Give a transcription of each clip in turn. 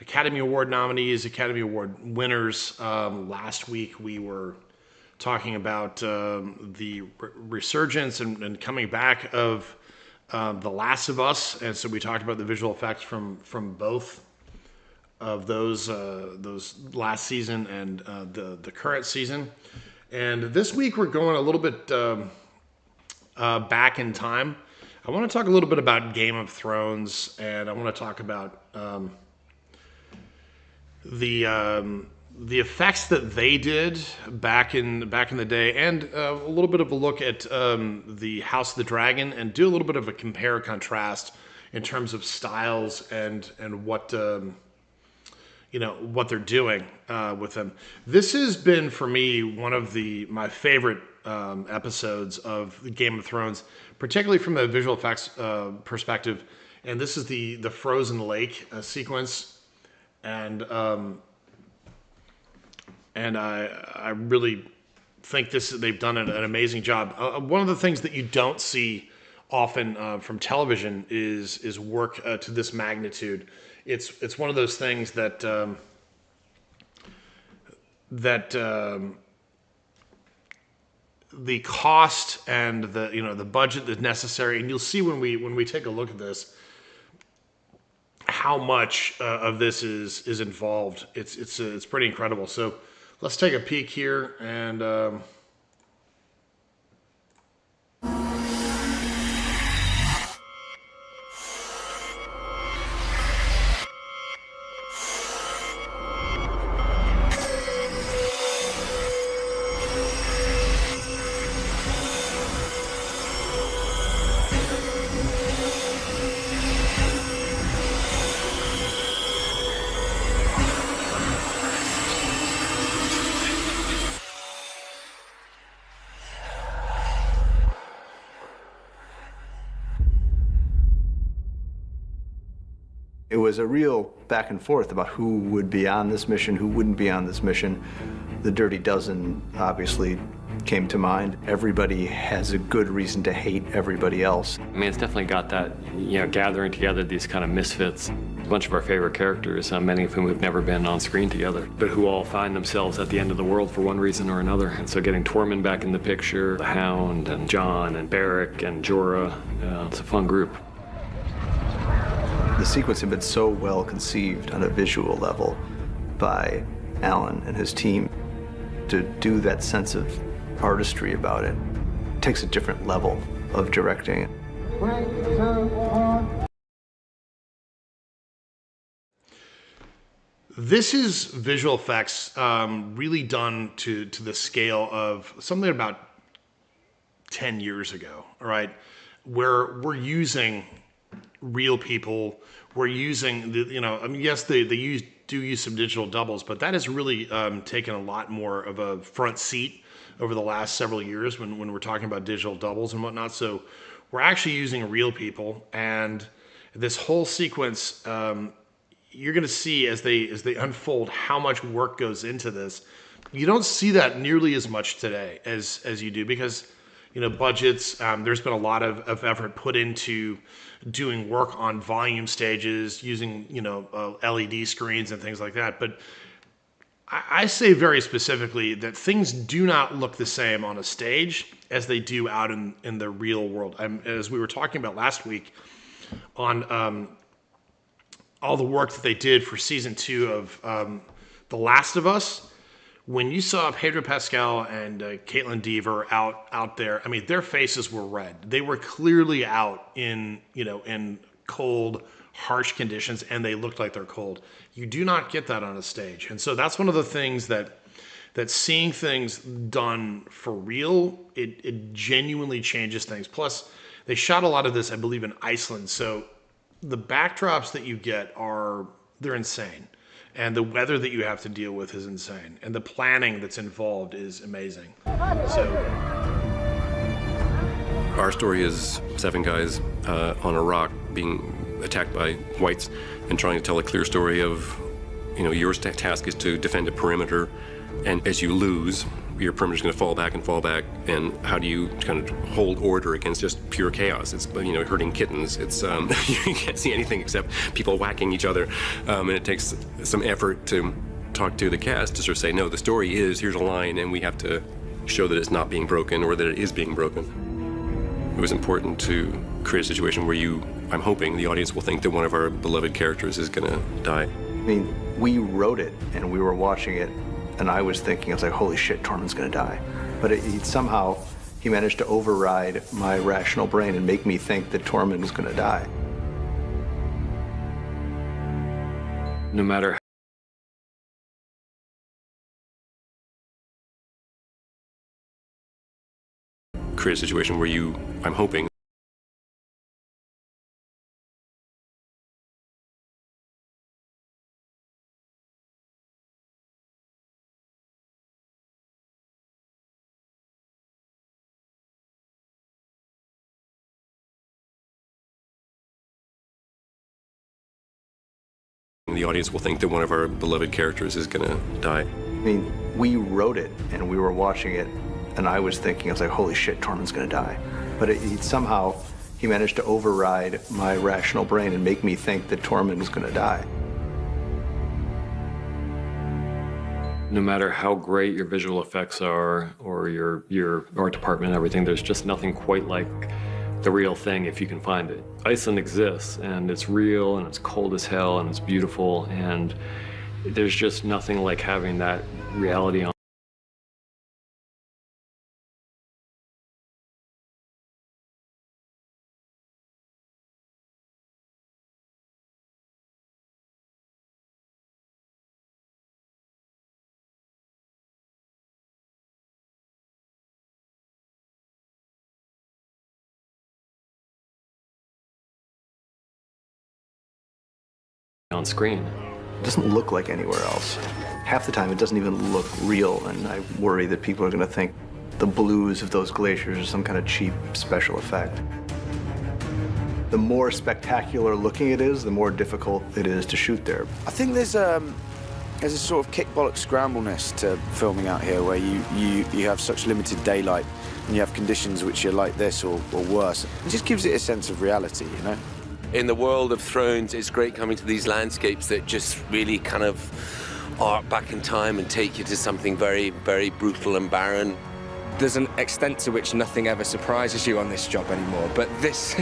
Academy Award nominees, Academy Award winners. Last week we were talking about the resurgence and coming back of The Last of Us, and so we talked about the visual effects from both of those last season and the current season. And this week we're going a little bit back in time. I want to talk a little bit about Game of Thrones, and I want to talk about the effects that they did back in the day, and a little bit of a look at the House of the Dragon, and do a little bit of a compare contrast in terms of styles and what what they're doing with them. This has been for me one of my favorite episodes of Game of Thrones, particularly from the visual effects perspective. And this is the frozen lake sequence, and I really think they've done an amazing job. One of the things that you don't see often from television is work to this magnitude. It's one of those things that the cost and the budget that's necessary, and you'll see when we take a look at this how much of this is involved. It's pretty incredible. So let's take a peek here and. It was a real back and forth about who would be on this mission, who wouldn't be on this mission. The Dirty Dozen obviously came to mind. Everybody has a good reason to hate everybody else. I mean, it's definitely got that, gathering together these kind of misfits. A bunch of our favorite characters, many of whom have never been on screen together, but who all find themselves at the end of the world for one reason or another. And so getting Tormund back in the picture, the Hound and Jon and Beric and Jorah, it's a fun group. The sequence had been so well conceived on a visual level by Alan and his team. To do that sense of artistry about it takes a different level of directing. 3, 2, 1. This is visual effects really done to the scale of something about 10 years ago, all right? Where we're using real people, we're using yes, they do use some digital doubles, but that has really taken a lot more of a front seat over the last several years when we're talking about digital doubles and whatnot. So we're actually using real people, and this whole sequence, you're going to see as they unfold how much work goes into this. You don't see that nearly as much today as you do, because budgets, there's been a lot of effort put into doing work on volume stages, using LED screens and things like that. But I say very specifically that things do not look the same on a stage as they do out in the real world. As we were talking about last week on all the work that they did for season 2 of The Last of Us. When you saw Pedro Pascal and Caitlin Dever out there, I mean, their faces were red. They were clearly out in cold, harsh conditions, and they looked like they're cold. You do not get that on a stage, and so that's one of the things that seeing things done for real, it genuinely changes things. Plus, they shot a lot of this, I believe, in Iceland, so the backdrops that you get they're insane. And the weather that you have to deal with is insane. And the planning that's involved is amazing. So our story is 7 guys on a rock being attacked by whites and trying to tell a clear story of, your task is to defend a perimeter. And as you lose, your perimeter's going to fall back, and how do you kind of hold order against just pure chaos? It's, you know, herding kittens. It's you can't see anything except people whacking each other, and it takes some effort to talk to the cast to sort of say, no, the story is, here's a line, and we have to show that it's not being broken or that it is being broken. It was important to create a situation where I'm hoping the audience will think that one of our beloved characters is going to die. I mean, we wrote it and we were watching it, and I was like, holy shit, Tormund's gonna die. But somehow he managed to override my rational brain and make me think that Tormund was gonna die. No matter create a situation where I'm hoping the audience will think that one of our beloved characters is gonna die. I mean, we wrote it and we were watching it, and I was like, holy shit, Tormund's gonna die. But somehow he managed to override my rational brain and make me think that Tormund was gonna die. no matter how great your visual effects are or your art department and everything, there's just nothing quite like the real thing if you can find it. Iceland exists, and it's real, and it's cold as hell, and it's beautiful, and there's just nothing like having that reality on screen. It doesn't look like anywhere else. Half the time it doesn't even look real, and I worry that people are going to think the blues of those glaciers are some kind of cheap special effect. The more spectacular looking it is, the more difficult it is to shoot there. I think there's a sort of kick bollock scrambleness to filming out here, where you have such limited daylight and you have conditions which are like this or worse. It just gives it a sense of reality, you know? In the world of Thrones, it's great coming to these landscapes that just really kind of arc back in time and take you to something very, very brutal and barren. There's an extent to which nothing ever surprises you on this job anymore, but this,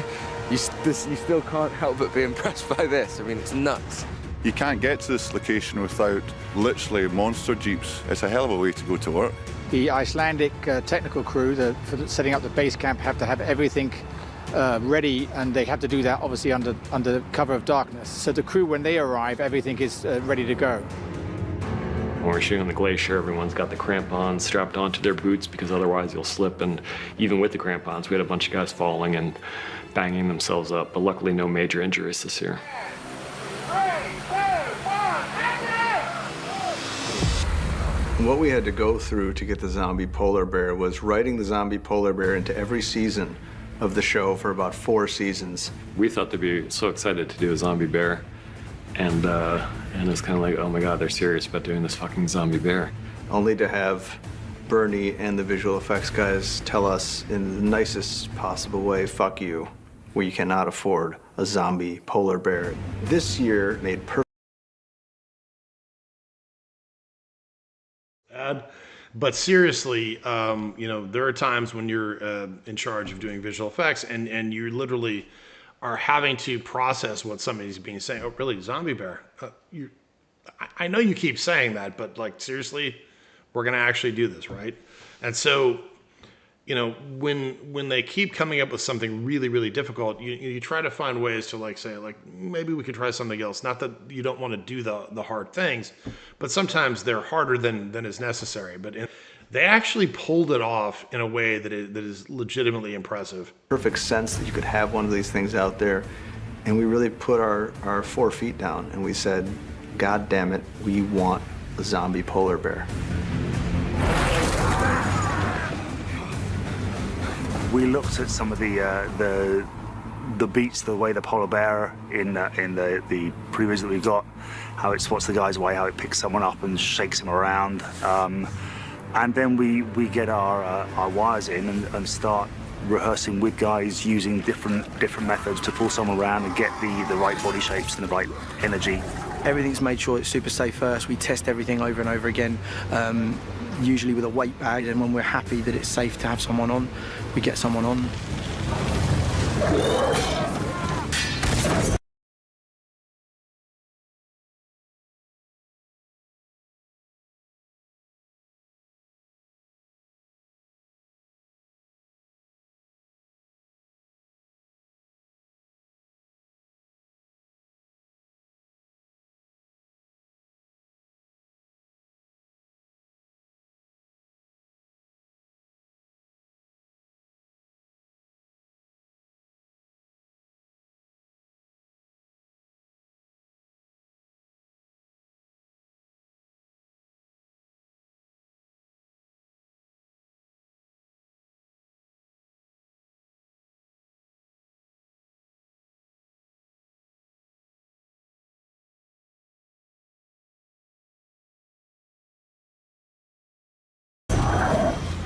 you still can't help but be impressed by this. I mean, it's nuts. You can't get to this location without literally monster jeeps. It's a hell of a way to go to work. The Icelandic technical crew for setting up the base camp have to have everything ready, and they have to do that obviously under cover of darkness. So the crew, when they arrive, everything is ready to go. When we're shooting on the glacier, everyone's got the crampons strapped onto their boots because otherwise you'll slip, and even with the crampons, we had a bunch of guys falling and banging themselves up, but luckily no major injuries this year. What we had to go through to get the zombie polar bear was writing the zombie polar bear into every season of the show for about 4 seasons. We thought they'd be so excited to do a zombie bear, and it's kind of like, oh my god, they're serious about doing this fucking zombie bear. Only to have Bernie and the visual effects guys tell us in the nicest possible way, fuck you, we cannot afford a zombie polar bear. This year made perfect. But seriously, you know, there are times when you're in charge of doing visual effects, and you literally are having to process what somebody's being saying. Oh, really, zombie bear? I know you keep saying that, but like seriously, we're gonna actually do this, right? And so, you know, when they keep coming up with something really, really difficult, you try to find ways to like say, like, maybe we could try something else. Not that you don't want to do the hard things, but sometimes they're harder than is necessary. But they actually pulled it off in a way that is legitimately impressive. Perfect sense that you could have one of these things out there, and we really put our 4 feet down and we said, God damn it, we want a zombie polar bear. We looked at some of the beats, the way the polar bear in the previews that we got, how it spots the guy's way, how it picks someone up and shakes him around. And then we get our wires in and start rehearsing with guys using different methods to pull someone around and get the right body shapes and the right energy. Everything's made sure it's super safe first. We test everything over and over again, usually with a weight bag, and when we're happy that it's safe to have someone on, we get someone on.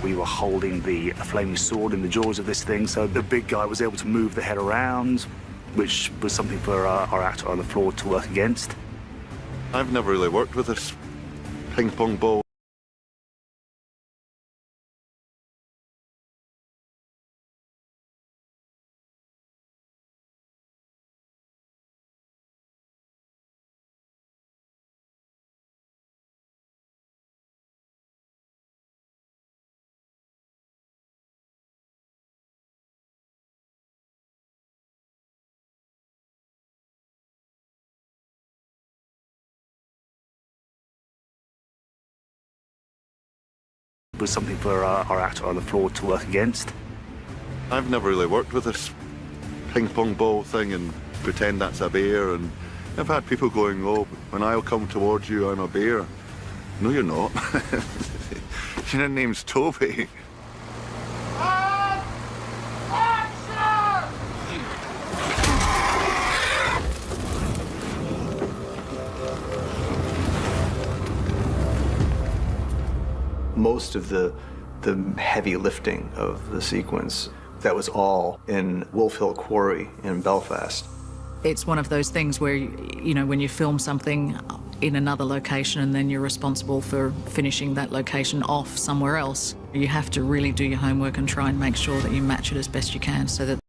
We were holding the flaming sword in the jaws of this thing, so the big guy was able to move the head around, which was something for our actor on the floor to work against. I've never really worked with this ping pong ball. Was something for our actor on the floor to work against. I've never really worked with this ping pong ball thing and pretend that's a bear, and I've had people going, oh, when I'll come towards you, I'm a bear. No, you're not. Your name's Toby. Most of the heavy lifting of the sequence, that was all in Wolf Hill Quarry in Belfast. It's one of those things where, you know, when you film something in another location and then you're responsible for finishing that location off somewhere else, you have to really do your homework and try and make sure that you match it as best you can so that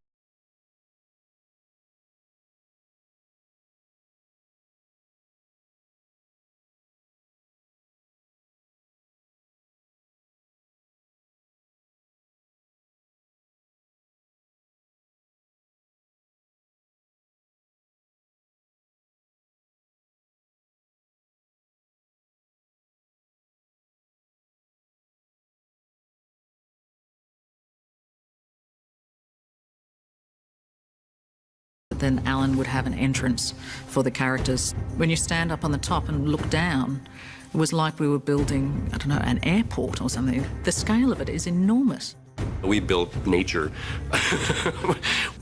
then Alan would have an entrance for the characters. When you stand up on the top and look down, it was like we were building, I don't know, an airport or something. The scale of it is enormous. We built nature.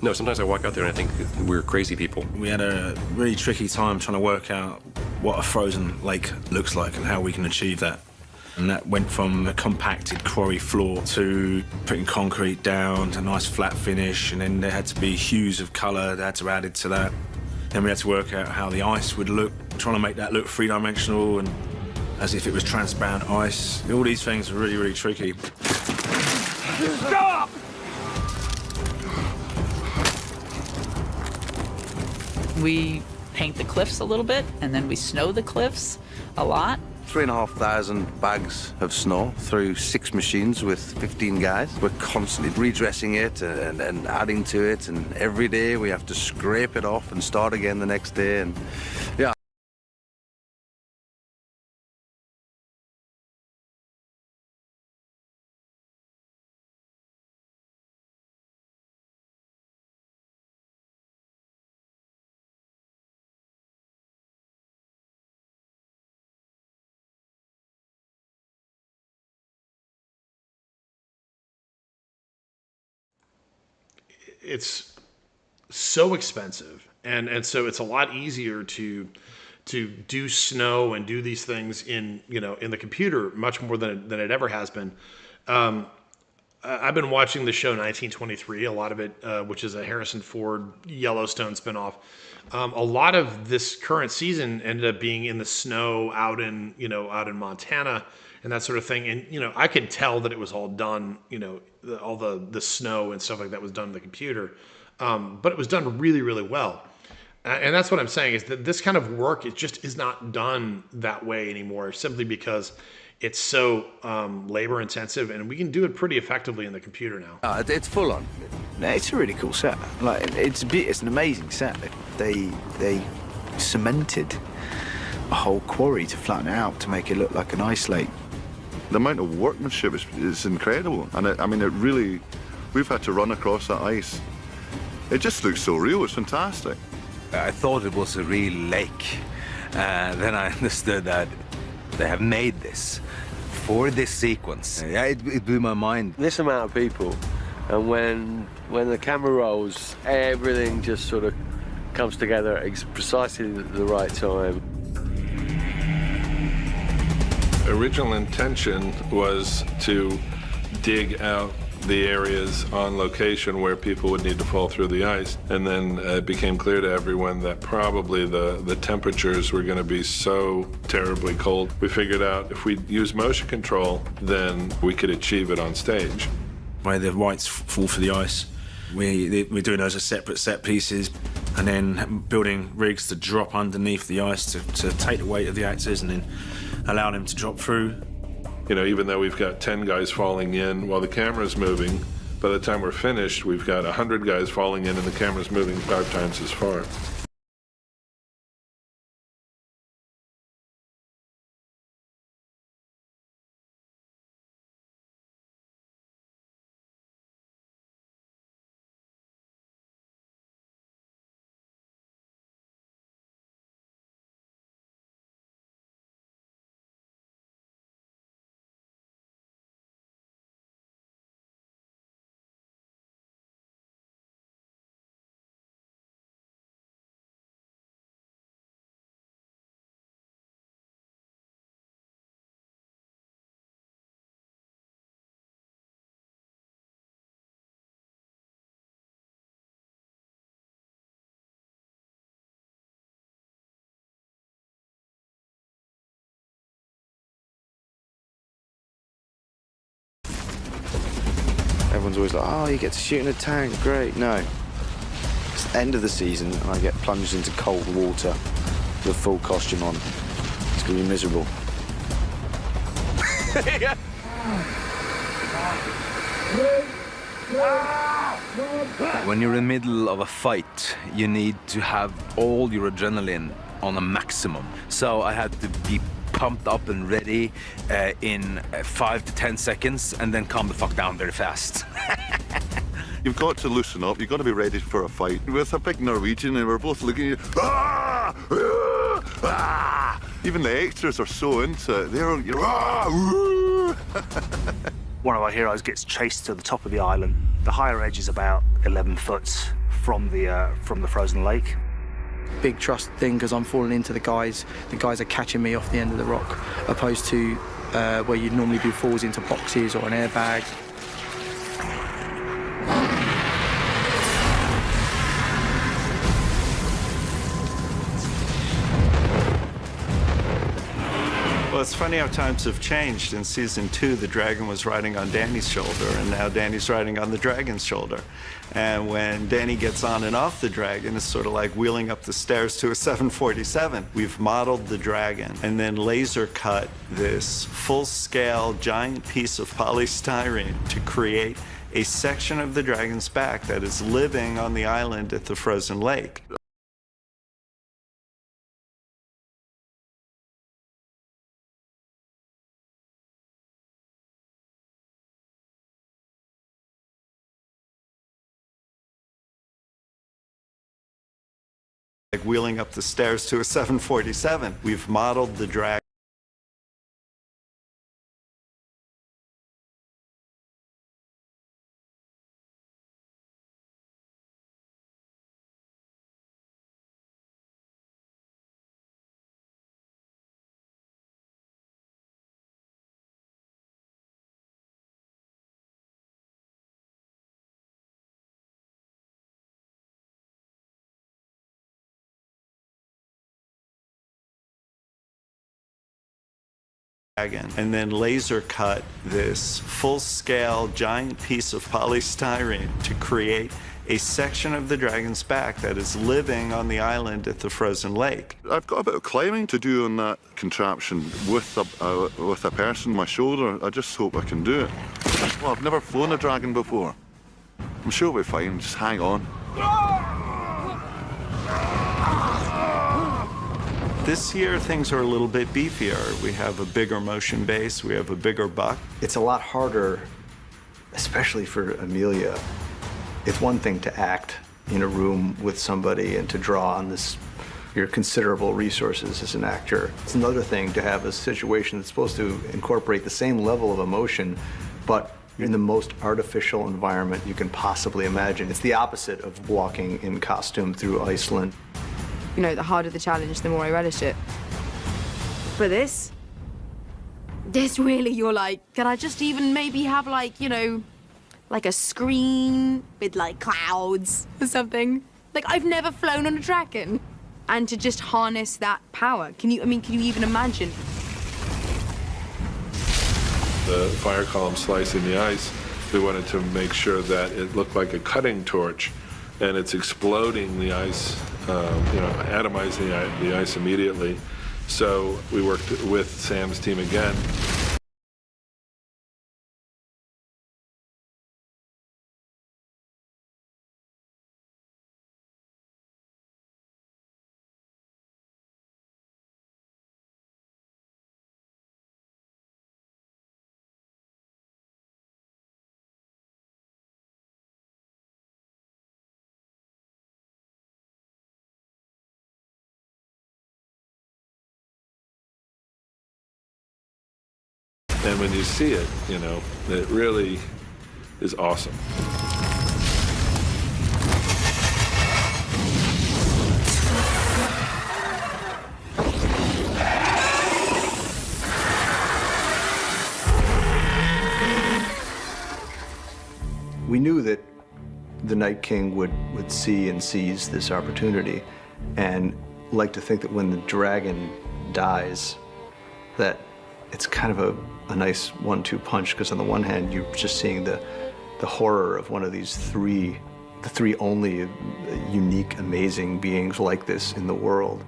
No, sometimes I walk out there and I think we're crazy people. We had a really tricky time trying to work out what a frozen lake looks like and how we can achieve that. And that went from a compacted quarry floor to putting concrete down to a nice flat finish, and then there had to be hues of colour that had to be added to that. Then we had to work out how the ice would look, trying to make that look three-dimensional and as if it was transparent ice. All these things are really, really tricky. Stop! We paint the cliffs a little bit, and then we snow the cliffs a lot. 3,500 bags of snow through 6 machines with 15 guys. We're constantly redressing it and adding to it, and every day we have to scrape it off and start again the next day. And yeah. It's so expensive, and so it's a lot easier to to do snow and do these things in in the computer much more than it ever has been. I've been watching the show 1923, a lot of it, which is a Harrison Ford Yellowstone spinoff. A lot of this current season ended up being in the snow out in Montana and that sort of thing. And I could tell that it was all done. All the snow and stuff like that was done in the computer, but it was done really, really well. And that's what I'm saying is that this kind of work, it just is not done that way anymore, simply because it's so labor intensive, and we can do it pretty effectively in the computer now. It's full on. It's a really cool set. Like it's an amazing set. They cemented a whole quarry to flatten it out to make it look like an ice lake. The amount of workmanship is incredible, and I mean, it really, we've had to run across that ice. It just looks so real. It's fantastic. I thought it was a real lake. Then I understood that they have made this for this sequence. Yeah, it blew my mind. This amount of people, and when the camera rolls, everything just sort of comes together at precisely the right time. Original intention was to dig out the areas on location where people would need to fall through the ice. And then it became clear to everyone that probably the temperatures were going to be so terribly cold. We figured out if we use motion control, then we could achieve it on stage. Where the whites fall for the ice, we're doing those as separate set pieces, and then building rigs to drop underneath the ice to take the weight of the actors and then allow them to drop through. Even though we've got 10 guys falling in while the camera's moving, by the time we're finished, we've got 100 guys falling in and the camera's moving 5 times as far. Everyone's always like, oh, you get to shoot in a tank, great. No. It's the end of the season and I get plunged into cold water with a full costume on. It's going to be miserable. When you're in the middle of a fight, you need to have all your adrenaline on a maximum. So I had to be pumped up and ready in 5 to 10 seconds and then calm the fuck down very fast. You've got to loosen up. You've got to be ready for a fight. With a big Norwegian and we're both looking at you. Ah! Ah! Ah! Even the extras are so into it. They're One of our heroes gets chased to the top of the island. The higher edge is about 11 foot from the frozen lake. Big trust thing because I'm falling into the guys. The guys are catching me off the end of the rock, opposed to where you'd normally do falls into boxes or an airbag. Well, it's funny how times have changed. In season 2, the dragon was riding on Danny's shoulder, and now Danny's riding on the dragon's shoulder. And when Danny gets on and off the dragon, it's sort of like wheeling up the stairs to a 747. We've modeled the dragon and then laser cut this full-scale giant piece of polystyrene to create a section of the dragon's back that is living on the island at the frozen lake. Like wheeling up the stairs to a 747. We've modeled the dragon. dragon and then laser cut this full-scale giant piece of polystyrene to create a section of the dragon's back that is living on the island at the frozen lake. I've got a bit of climbing to do on that contraption with a person on my shoulder. I just hope I can do it. Well, I've never flown a dragon before. I'm sure we'll be fine. Just hang on. This year, things are a little bit beefier. We have a bigger motion base. We have a bigger buck. It's a lot harder, especially for Amelia. It's one thing to act in a room with somebody and to draw on your considerable resources as an actor. It's another thing to have a situation that's supposed to incorporate the same level of emotion, but in the most artificial environment you can possibly imagine. It's the opposite of walking in costume through Iceland. You know, the harder the challenge, the more I relish it. But this really, you're like, can I just even maybe have like, you know, like a screen with like clouds or something? Like, I've never flown on a dragon. And to just harness that power, can you even imagine? The fire column slicing the ice, we wanted to make sure that it looked like a cutting torch, and it's exploding the ice, atomizing the ice immediately. So we worked with Sam's team again. And when you see it, you know, it really is awesome. We knew that the Night King would see and seize this opportunity, and like to think that when the dragon dies, that it's kind of a nice 1-2 punch, because on the one hand, you're just seeing the horror of one of these the three only unique, amazing beings like this in the world,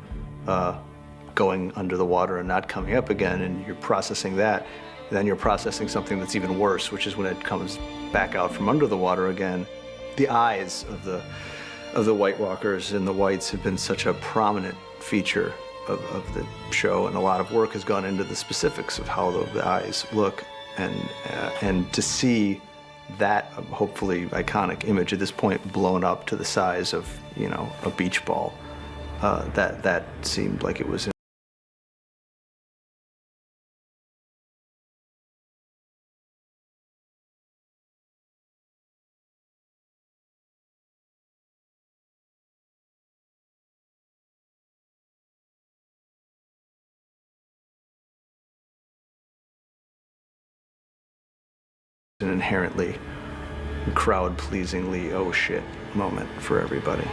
going under the water and not coming up again, and you're processing that. And then you're processing something that's even worse, which is when it comes back out from under the water again. The eyes of the White Walkers and the Whites have been such a prominent feature of the show, and a lot of work has gone into the specifics of how the eyes look, and to see that hopefully iconic image at this point blown up to the size of, you know, a beach ball, that seemed like it was an inherently crowd-pleasingly oh shit moment for everybody.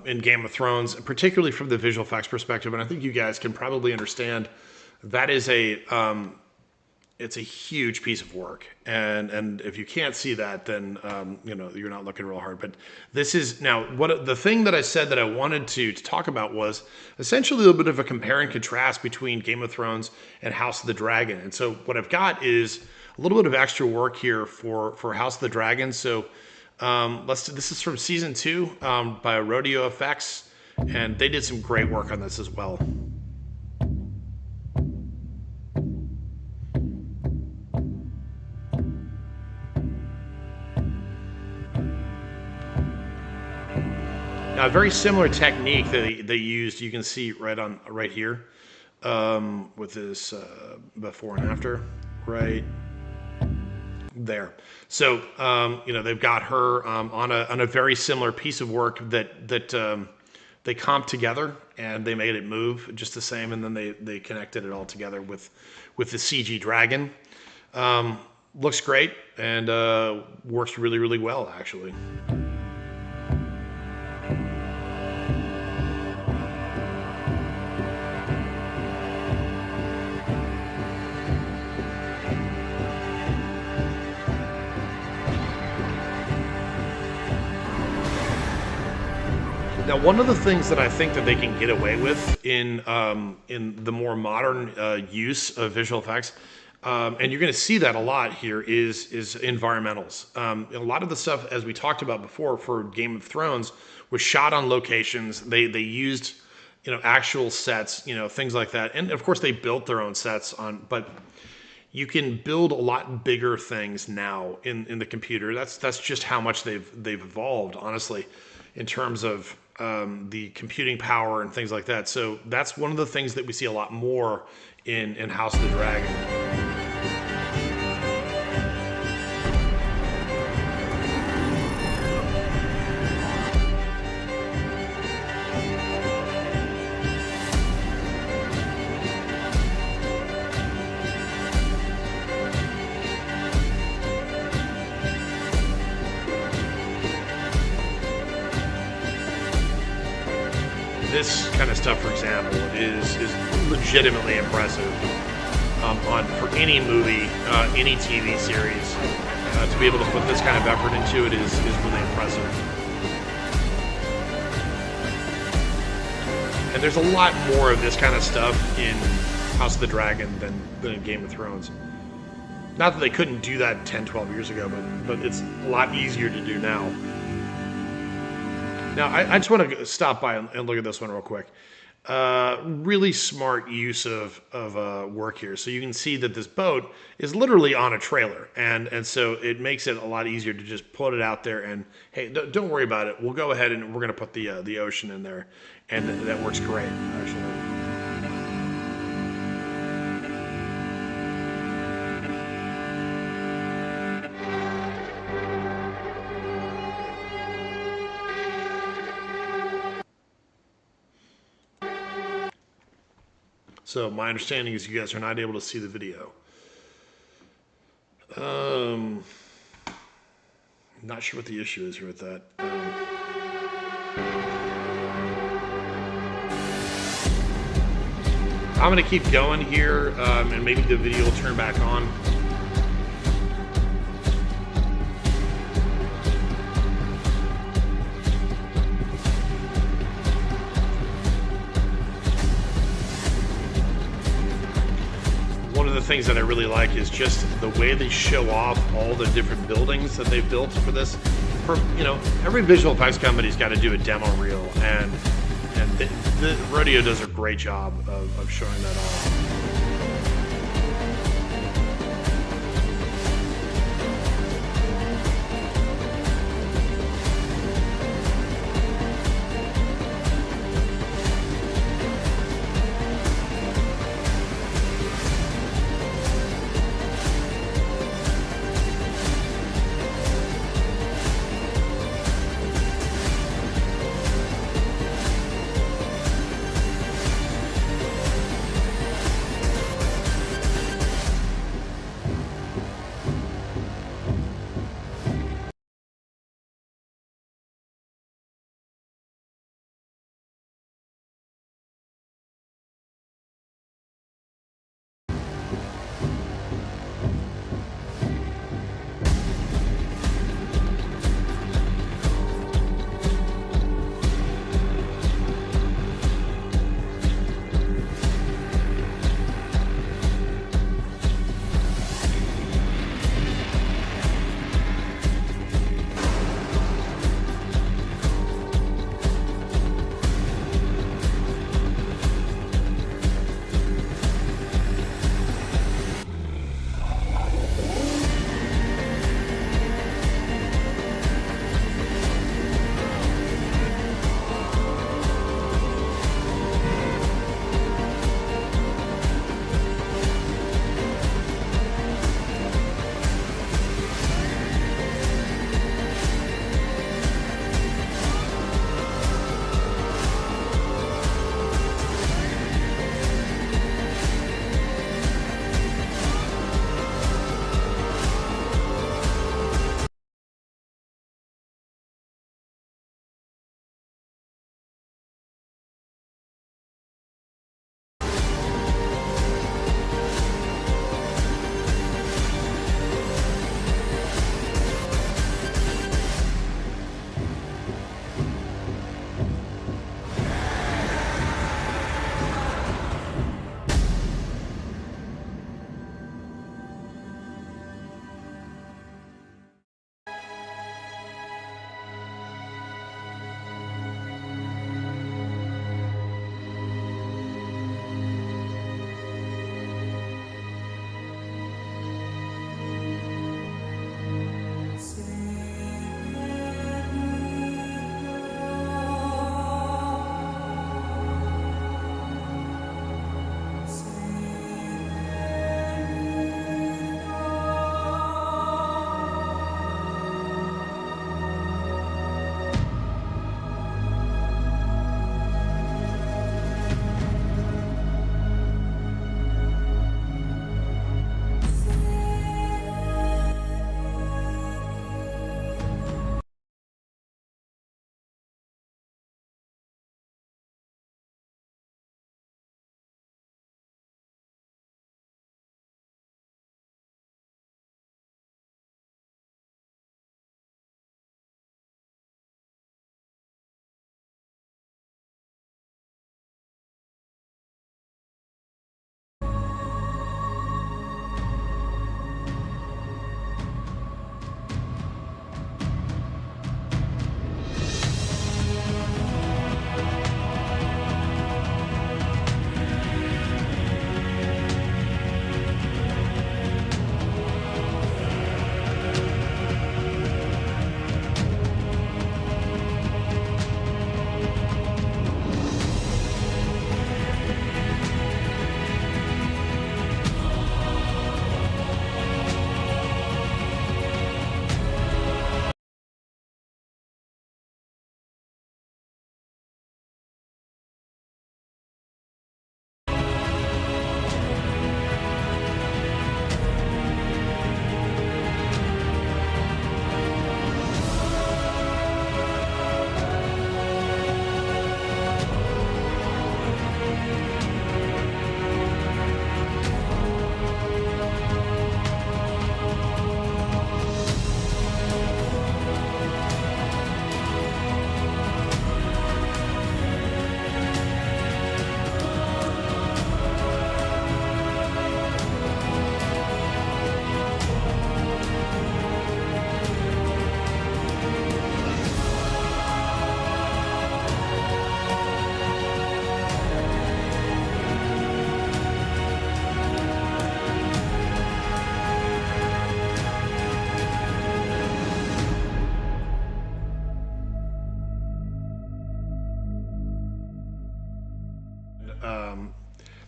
In Game of Thrones, particularly from the visual effects perspective, and I think you guys can probably understand that is it's a huge piece of work, and if you can't see that, then you know, you're not looking real hard. But this is now the thing that I said that I wanted to talk about was essentially a little bit of a compare and contrast between Game of Thrones and House of the Dragon. And so what I've got is a little bit of extra work here for House of the Dragon. So this is from season 2 by Rodeo Effects, and they did some great work on this as well. Now, a very similar technique that they used, you can see right here with this before and after, right there. So they've got her on a very similar piece of work that they comped together and they made it move just the same, and then they connected it all together with the CG dragon. Looks great and works really, really well, actually. Now, one of the things that I think that they can get away with in the more modern use of visual effects, and you're going to see that a lot here, is environmentals. A lot of the stuff, as we talked about before, for Game of Thrones, was shot on locations. They used actual sets, things like that, and of course they built their own sets on. But you can build a lot bigger things now in the computer. That's just how much they've evolved, honestly, in terms of the computing power and things like that. So that's one of the things that we see a lot more in House of the Dragon. This kind of stuff, for example, is legitimately impressive for any movie, any TV series. To be able to put this kind of effort into it is really impressive. And there's a lot more of this kind of stuff in House of the Dragon than in Game of Thrones. Not that they couldn't do that 10, 12 years ago, but it's a lot easier to do now. Now, I just want to stop by and look at this one real quick. Really smart use of work here. So you can see that this boat is literally on a trailer. And so it makes it a lot easier to just put it out there and, hey, don't worry about it. We'll go ahead and we're going to put the ocean in there. And that works great, actually. So my understanding is you guys are not able to see the video. Not sure what the issue is here with that. I'm going to keep going here, and maybe the video will turn back on. One of the things that I really like is just the way they show off all the different buildings that they've built for this. Every visual effects company's got to do a demo reel, and the Rodeo does a great job of showing that off.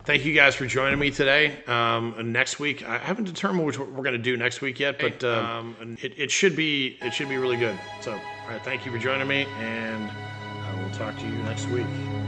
Thank you guys for joining me today. Next week, I haven't determined what we're going to do next week yet, but it should be really good. So, all right, thank you for joining me, and I will talk to you next week.